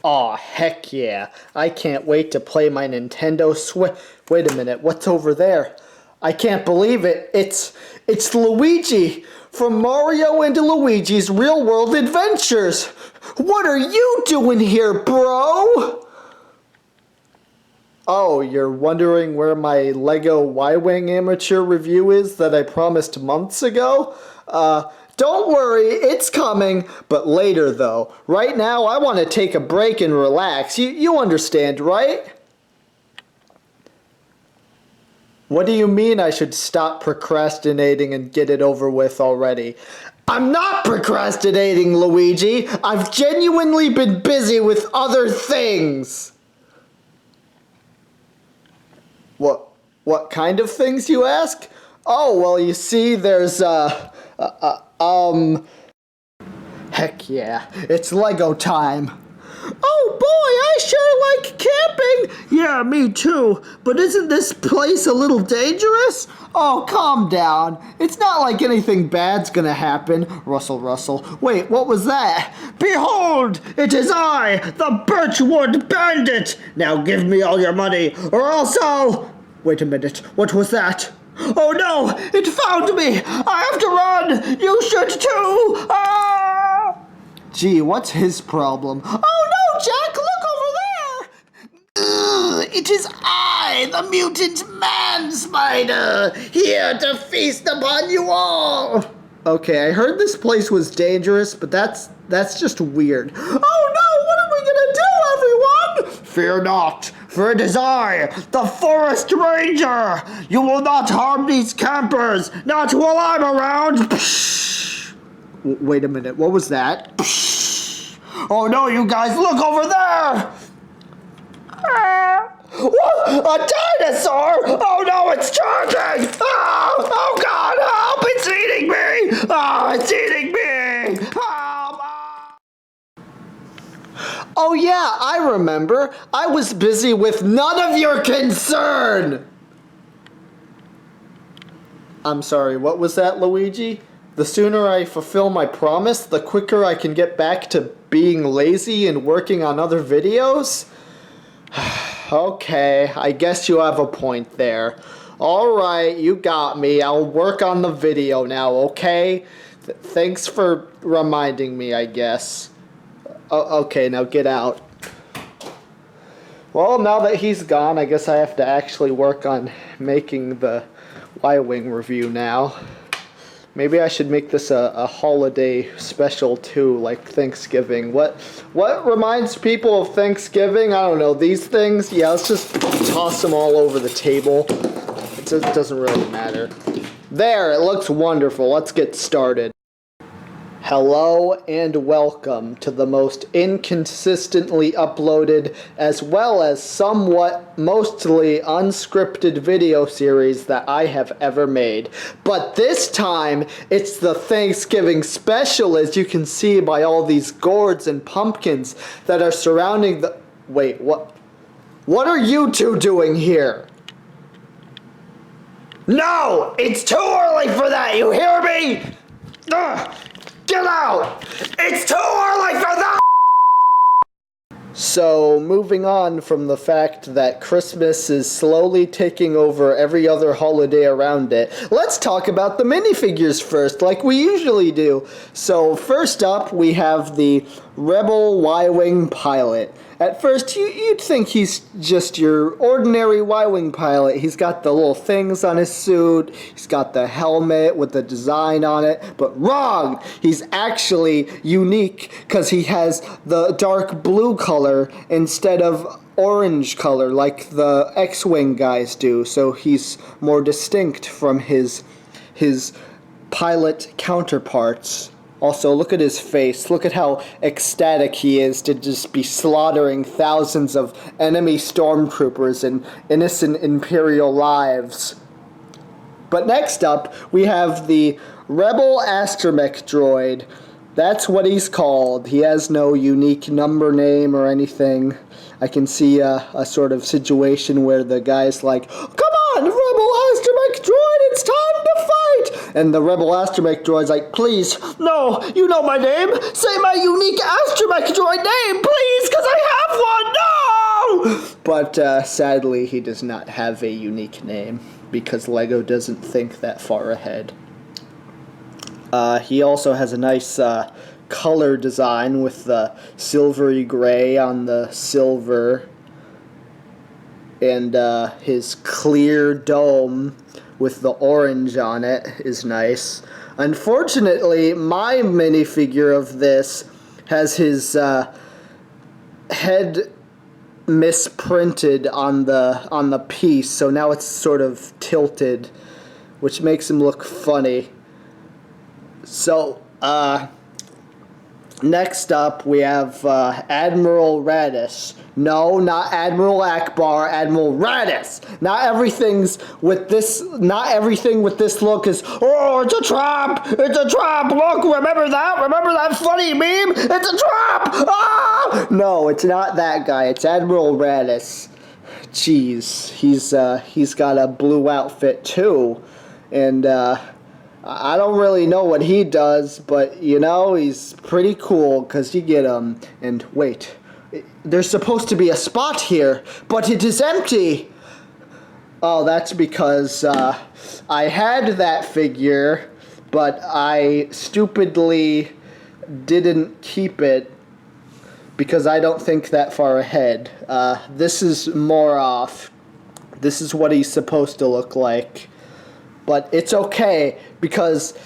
Aw, heck yeah. I can't wait to play my Nintendo Switch. Wait a minute, what's over there? I can't believe it. It's Luigi from Mario and Luigi's Real World Adventures. What are you doing here, bro? Oh, you're wondering where my Lego Y-Wing Ameture review is that I promised months ago? Don't worry, it's coming, but later though. Right now, I want to take a break and relax. You understand, right? What do you mean I should stop procrastinating and get it over with already? I'm not procrastinating, Luigi! I've genuinely been busy with other things! What kind of things, you ask? Oh, well, you see, there's, heck yeah, it's Lego time. Oh boy, I sure like camping! Yeah, me too, but isn't this place a little dangerous? Oh, calm down. It's not like anything bad's gonna happen. Rustle, rustle. Wait, what was that? Behold, it is I, the Birchwood Bandit! Now give me all your money, or else I'll... Wait a minute, what was that? Oh no, it found me! I have to run! You should too! Ah! Gee, what's his problem? Oh no, Jack, look over there! It is I, the mutant man spider, here to feast upon you all! Okay, I heard this place was dangerous, but that's just weird. Oh no, what are we gonna do, everyone? Fear not, for it is I, the Forest Ranger! You will not harm these campers, not while I'm around! Psh. Wait a minute, what was that? Psh. Oh no, you guys, look over there! What? A dinosaur? Oh no, it's charging! Oh god, help! It's eating me! Oh, it's eating me! Help! Oh yeah, I remember. I was busy with none of your concern! I'm sorry, what was that, Luigi? The sooner I fulfill my promise, the quicker I can get back to being lazy and working on other videos? Okay, I guess you have a point there. Alright, you got me. I'll work on the video now, okay? Thanks for reminding me, I guess. Okay, now get out. Well, now that he's gone, I guess I have to actually work on making the Y-Wing review now. Maybe I should make this a holiday special too, like Thanksgiving. What reminds people of Thanksgiving? I don't know, these things? Yeah, let's just toss them all over the table. It doesn't really matter. There, it looks wonderful. Let's get started. Hello and welcome to the most inconsistently uploaded as well as somewhat mostly unscripted video series that I have ever made. But this time, it's the Thanksgiving special, as you can see by all these gourds and pumpkins that are surrounding the... Wait, what? What are you two doing here? No! It's too early for that, you hear me? Ugh! Get out! It's too early for that! So, moving on from the fact that Christmas is slowly taking over every other holiday around it, let's talk about the minifigures first, like we usually do. So, first up, we have the Rebel Y-Wing pilot. At first, you'd think he's just your ordinary Y-Wing pilot. He's got the little things on his suit, he's got the helmet with the design on it, but wrong! He's actually unique because he has the dark blue color instead of orange color like the X-Wing guys do, so he's more distinct from his pilot counterparts. Also, look at his face. Look at how ecstatic he is to just be slaughtering thousands of enemy stormtroopers and innocent Imperial lives. But next up, we have the Rebel Astromech droid. That's what he's called. He has no unique number name or anything. I can see a sort of situation where the guy's like, "Come on, Rebel Astromech droid, it's time to fight!" And the Rebel Astromech droid's like, "Please, no, you know my name. Say my unique Astromech droid name, please, because I But sadly, he does not have a unique name because LEGO doesn't think that far ahead. He also has a nice color design with the silvery gray on the silver, and his clear dome with the orange on it is nice. Unfortunately, my minifigure of this has his head misprinted on the piece, so now it's sort of tilted, which makes him look funny. So, next up we have Admiral Radis. No, not Admiral Akbar, Admiral Radis. Not everything with this look is, oh, it's a trap! It's a trap! Look, remember that? Remember that funny meme? It's a trap! Ah! No, it's not that guy. It's Admiral Radis. Jeez, he's got a blue outfit too, and I don't really know what he does, but you know, he's pretty cool because you get him. And wait, there's supposed to be a spot here, but it is empty. Oh, that's because I had that figure, but I stupidly didn't keep it because I don't think that far ahead. This is more off. This is what he's supposed to look like. But it's okay because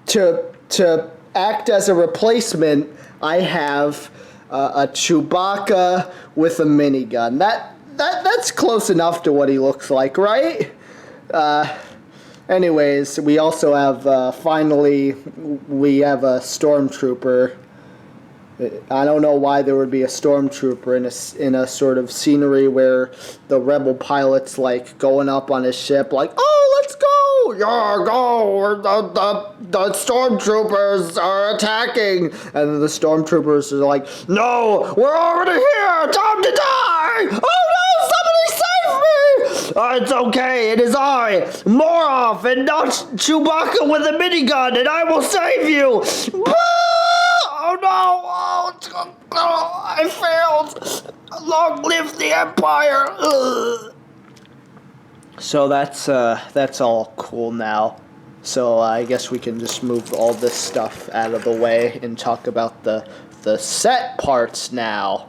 to act as a replacement, I have a Chewbacca with a minigun. That's close enough to what he looks like, right? Anyways, we also have finally we have a stormtrooper. I don't know why there would be a stormtrooper in a sort of scenery where the rebel pilot's like going up on his ship, like, oh, let's go, yeah, go. The stormtroopers are attacking, and the stormtroopers are like, no, we're already here, time to die. Oh no, somebody save me! It's okay, it is I, Morph, and not Chewbacca with a minigun, and I will save you. Oh no! Oh, I failed! Long live the Empire! Ugh. So that's all cool now. So I guess we can just move all this stuff out of the way and talk about the set parts now.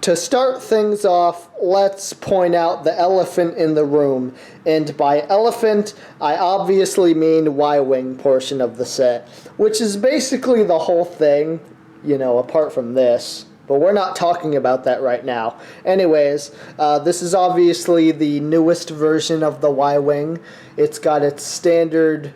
To start things off, let's point out the elephant in the room. And by elephant, I obviously mean Y-Wing portion of the set, which is basically the whole thing, you know, apart from this. But we're not talking about that right now. Anyways, this is obviously the newest version of the Y-Wing. It's got its standard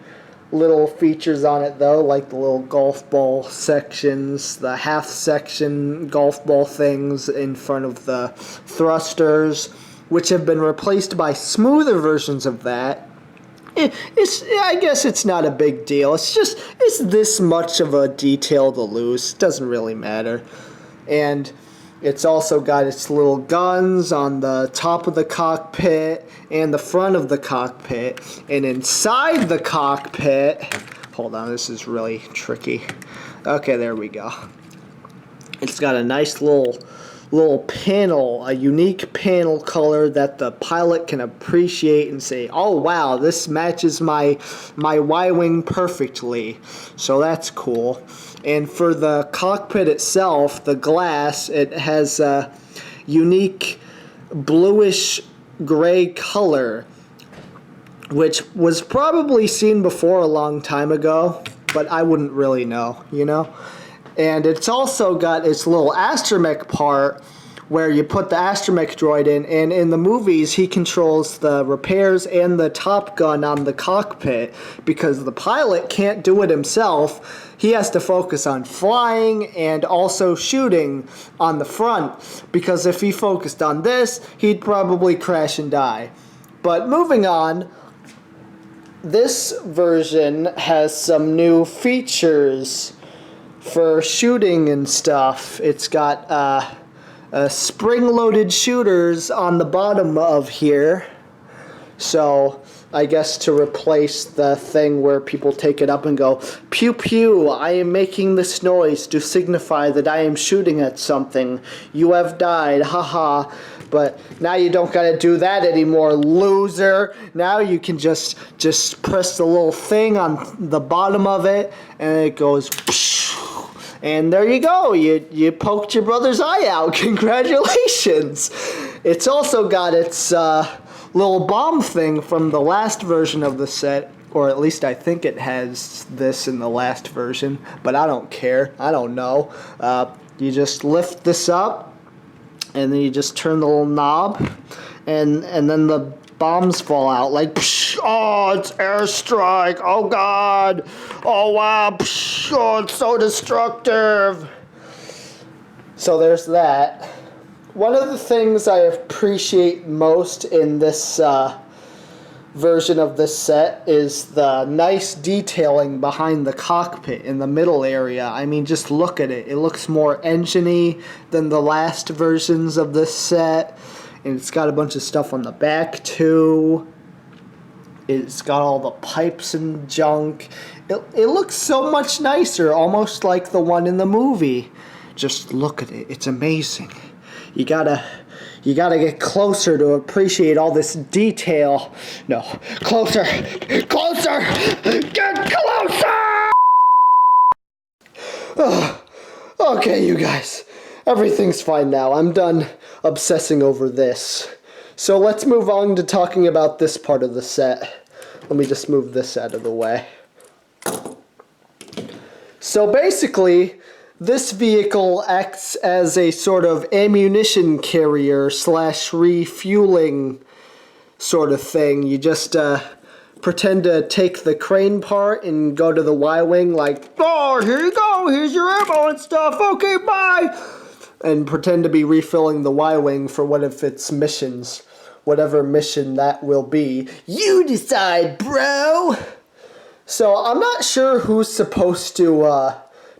little features on it though, like the little golf ball sections, the half section golf ball things in front of the thrusters, which have been replaced by smoother versions of that. I guess it's not a big deal. It's this much of a detail to lose. It doesn't really matter. And it's also got its little guns on the top of the cockpit and the front of the cockpit. And inside the cockpit, hold on, this is really tricky. Okay, there we go. It's got a nice little panel, a unique panel color that the pilot can appreciate and say, oh wow, this matches my Y-Wing perfectly. So that's cool. And for the cockpit itself, the glass, it has a unique bluish gray color, which was probably seen before a long time ago, but I wouldn't really know, you know? And it's also got its little astromech part where you put the astromech droid in, and in the movies he controls the repairs and the Top Gun on the cockpit because the pilot can't do it himself. He has to focus on flying and also shooting on the front because if he focused on this, he'd probably crash and die. But moving on, this version has some new features for shooting and stuff. It's got spring-loaded shooters on the bottom of here. So I guess to replace the thing where people take it up and go, pew pew, I am making this noise to signify that I am shooting at something. You have died, haha. But now you don't gotta do that anymore, loser. Now you can just press the little thing on the bottom of it, and it goes, and there you go. You poked your brother's eye out. Congratulations. It's also got its little bomb thing from the last version of the set, or at least I think it has this in the last version, but I don't care. I don't know. You just lift this up, and then you just turn the little knob, and then the bombs fall out like, psh, oh, it's airstrike, oh god, oh wow, psh, oh, it's so destructive. So there's that. One of the things I appreciate most in this version of this set is the nice detailing behind the cockpit in the middle area. I mean, just look at it. It looks more engine-y than the last versions of this set. And it's got a bunch of stuff on the back, too. It's got all the pipes and junk. It looks so much nicer, almost like the one in the movie. Just look at it. It's amazing. You gotta get closer to appreciate all this detail. No, closer! Closer! Get closer! Okay, you guys. Everything's fine now. I'm done obsessing over this. So let's move on to talking about this part of the set. Let me just move this out of the way. So basically, this vehicle acts as a sort of ammunition carrier / refueling sort of thing. You just pretend to take the crane part and go to the Y-wing like, oh, here you go, here's your ammo and stuff, okay, bye! And pretend to be refilling the Y-wing for one of its missions. Whatever mission that will be. You decide, bro! So I'm not sure who's supposed to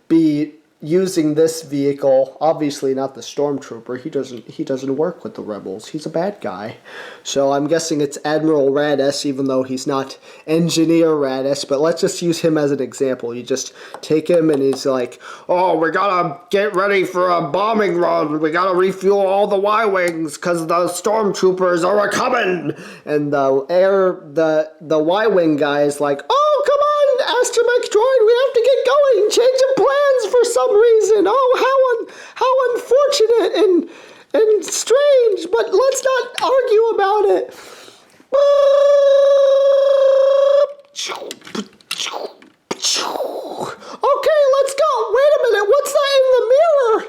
be using this vehicle. Obviously not the stormtrooper. He doesn't work with the rebels. He's a bad guy. So I'm guessing it's Admiral Raddus, even though he's not Engineer Raddus. But let's just use him as an example. You just take him and he's like, oh, we gotta get ready for a bombing run. We gotta refuel all the Y-wings because the stormtroopers are coming. And the Y-wing guy is like, oh, come on, Astromech droid, we have to get going. Change of plans for some reason. Oh, how unfortunate and strange, but let's not argue about it. Okay, let's go. Wait a minute, what's that in the mirror?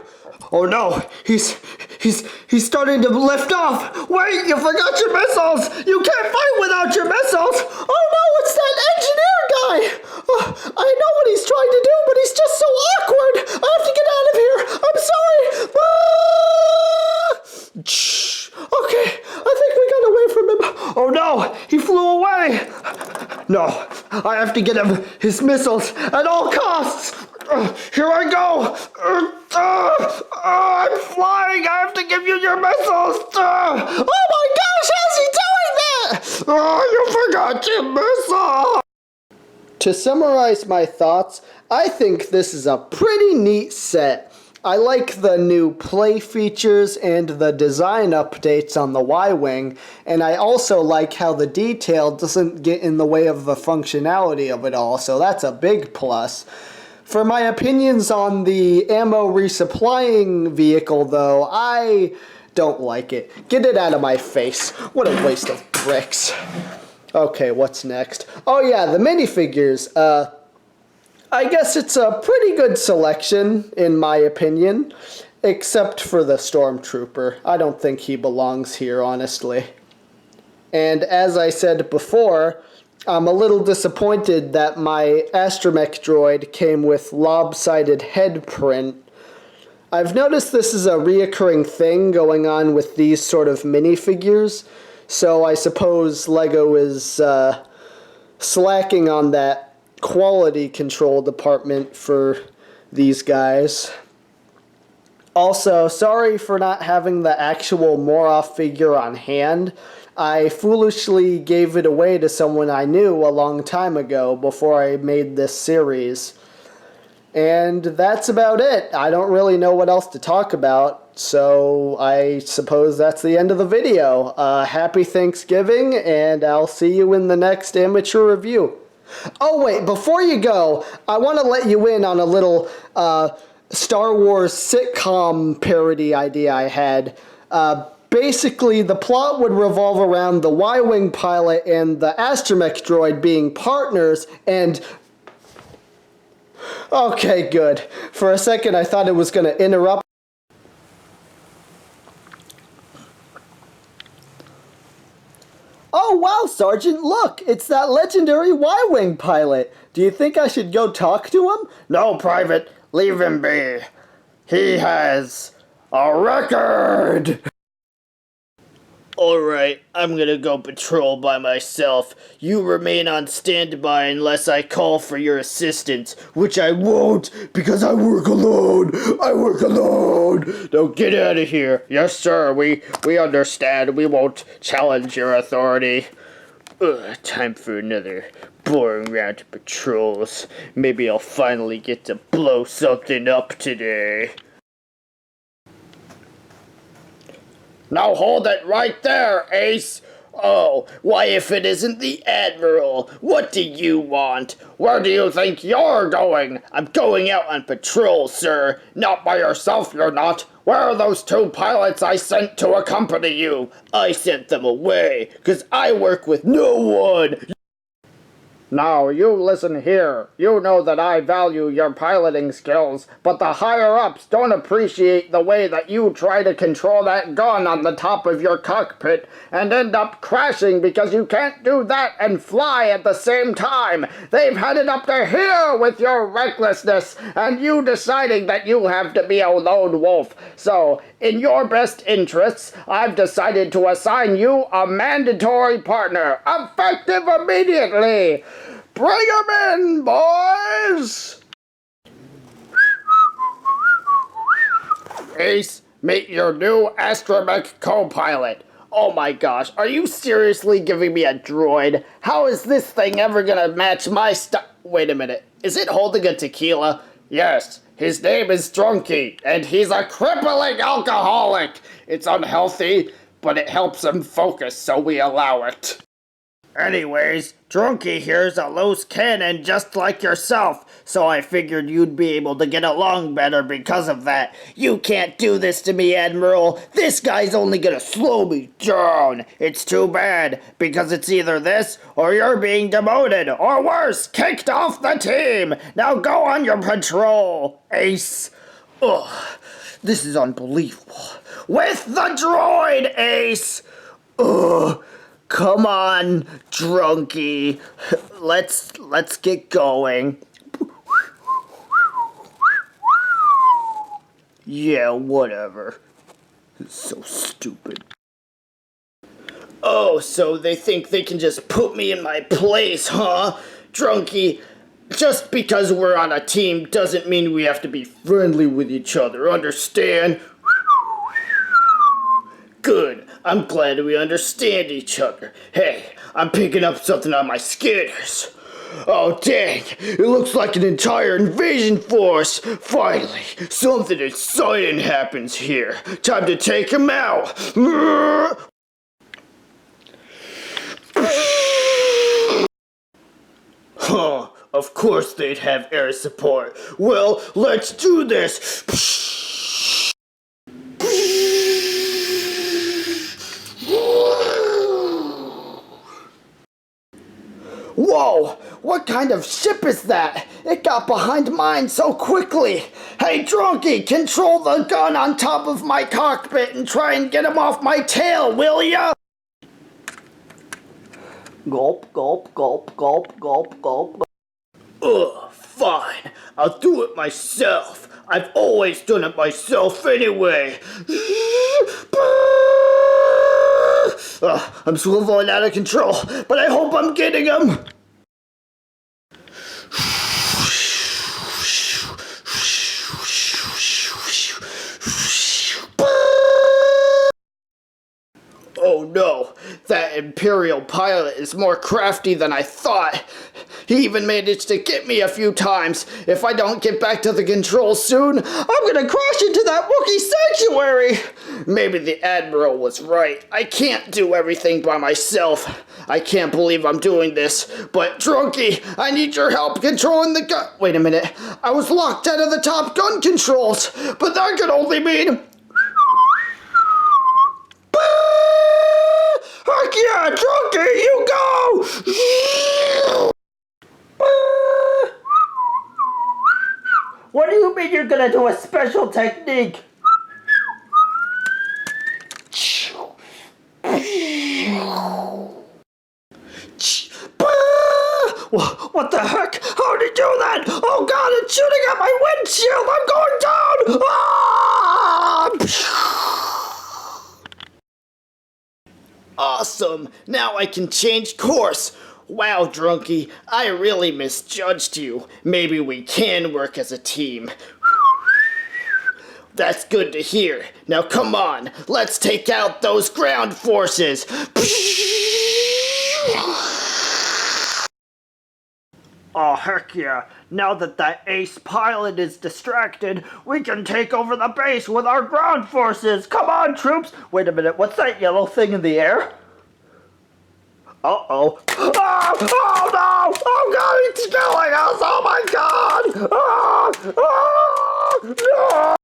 Oh no, he's starting to lift off. Wait, you forgot your missiles. You can't fight without your missiles. Oh no, it's that engineer guy. I know what he's trying to do, but he's just so awkward. I have to get out of here. I'm sorry. Okay, I think we got away from him. Oh no, he flew away. No, I have to get him his missiles at all costs. Here I go. I'm flying. I have to give you your missiles. Oh my gosh, how's he doing that? You forgot your missile. To summarize my thoughts, I think this is a pretty neat set. I like the new play features and the design updates on the Y-Wing, and I also like how the detail doesn't get in the way of the functionality of it all, so that's a big plus. For my opinions on the ammo resupplying vehicle, though, I don't like it. Get it out of my face. What a waste of bricks. Okay, what's next? Oh yeah, the minifigures. I guess it's a pretty good selection, in my opinion, except for the Stormtrooper. I don't think he belongs here, honestly. And as I said before, I'm a little disappointed that my Astromech droid came with lopsided head print. I've noticed this is a reoccurring thing going on with these sort of minifigures, so I suppose LEGO is slacking on that quality control department for these guys. Also, sorry for not having the actual Moroff figure on hand. I foolishly gave it away to someone I knew a long time ago before I made this series. And that's about it. I don't really know what else to talk about, so I suppose that's the end of the video. Happy Thanksgiving, and I'll see you in the next Amateur review. Oh wait, before you go, I want to let you in on a little Star Wars sitcom parody idea I had. Basically, the plot would revolve around the Y-Wing pilot and the astromech droid being partners, and... Okay, good. For a second, I thought it was going to interrupt. Oh, wow, Sergeant, look! It's that legendary Y-Wing pilot! Do you think I should go talk to him? No, Private. Leave him be. He has a record! Alright, I'm gonna go patrol by myself. You remain on standby unless I call for your assistance, which I won't, because I work alone! I work alone! Now get out of here. Yes, sir, we understand. We won't challenge your authority. Time for another boring round of patrols. Maybe I'll finally get to blow something up today. Now hold it right there, Ace! Oh, why if it isn't the Admiral? What do you want? Where do you think you're going? I'm going out on patrol, sir. Not by yourself, you're not. Where are those 2 pilots I sent to accompany you? I sent them away, 'cause I work with no one. Now, you listen here. You know that I value your piloting skills, but the higher-ups don't appreciate the way that you try to control that gun on the top of your cockpit and end up crashing because you can't do that and fly at the same time. They've had it up to here with your recklessness and you deciding that you have to be a lone wolf. So, in your best interests, I've decided to assign you a mandatory partner, effective immediately. Bring 'em in, boys! Ace, meet your new astromech co-pilot. Oh my gosh, are you seriously giving me a droid? How is this thing ever gonna match my Wait a minute, is it holding a tequila? Yes, his name is Drunky, and he's a crippling alcoholic. It's unhealthy, but it helps him focus, so we allow it. Anyways, Drunky here's a loose cannon just like yourself, so I figured you'd be able to get along better because of that. You can't do this to me, Admiral. This guy's only gonna slow me down. It's too bad, because it's either this or you're being demoted, or worse, kicked off the team. Now go on your patrol, Ace. Ugh, this is unbelievable. With the droid, Ace! Ugh. Come on, Drunky. Let's get going. Yeah, whatever. It's so stupid. Oh, so they think they can just put me in my place, huh? Drunky, just because we're on a team doesn't mean we have to be friendly with each other, understand? Good. I'm glad we understand each other. Hey, I'm picking up something on my scanners. Oh, dang. It looks like an entire invasion force. Finally, something exciting happens here. Time to take him out. Huh, of course they'd have air support. Well, let's do this. Whoa! What kind of ship is that? It got behind mine so quickly! Hey, Drunky, control the gun on top of my cockpit and try and get him off my tail, will ya? Gulp, gulp, gulp, gulp, gulp, gulp. Ugh, fine. I'll do it myself. I've always done it myself anyway. I'm still going out of control, but I hope I'm getting him. Oh no, That Imperial pilot is more crafty than I thought. He even managed to get me a few times. If I don't get back to the controls soon, I'm gonna crash into that Wookiee sanctuary! Maybe the Admiral was right. I can't do everything by myself. I can't believe I'm doing this. But, Drunky, I need your help controlling the gun. Wait a minute. I was locked out of the Top Gun controls, but that could only mean... Heck yeah, Drunky, you go! What do you mean you're gonna do a special technique? What the heck? How'd he do that? Oh god, it's shooting at my windshield! I'm going down! Ah! Awesome! Now I can change course! Wow, Drunky, I really misjudged you. Maybe we can work as a team. That's good to hear. Now come on, let's take out those ground forces! Oh, heck yeah. Now that that ace pilot is distracted, we can take over the base with our ground forces. Come on, troops. Wait a minute, what's that yellow thing in the air? Uh-oh. Oh no! Oh god, it's killing us! Oh my god! No!